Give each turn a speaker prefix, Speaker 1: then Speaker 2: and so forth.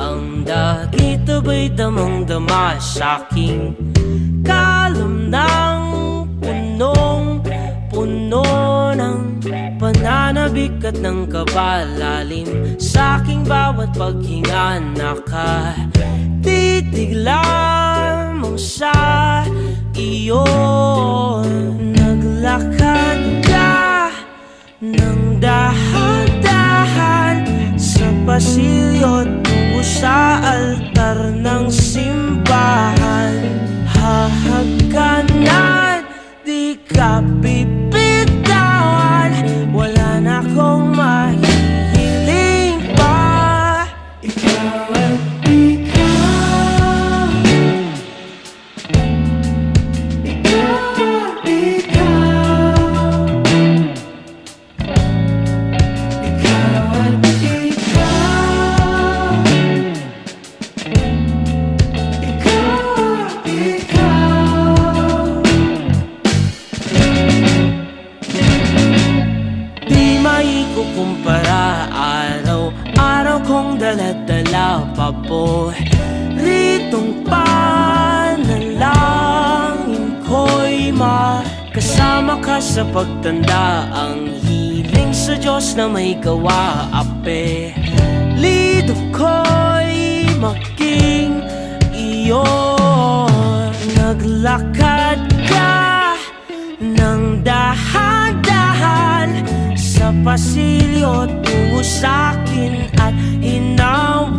Speaker 1: ang dagit aba'y damang-dama sa'king kalam ng punong-puno ng pananabik at ng kabalalim. Sa'king bawat paghinga nakatitig lamang sa iyo. Naglakad ka ng dahan-dahan sa pasilyo tungo sa altar ng simbahan. Hahagkanan, di ka bibitawan, wala na akong mahihiling pa. Ikaw at ikaw, ikaw at ikaw, ikaw at ikaw, ikaw at ikaw. Di maikukumpara, araw-araw kong dala-dala pa po ritong panalangin ko'y makasama ka sa pagtanda. Ang hiling sa Diyos na may gawa, apelido ko'y maging iyo. Naglakad ka ng dahan-dahan sa pasilyo tungo sa'kin at hinawa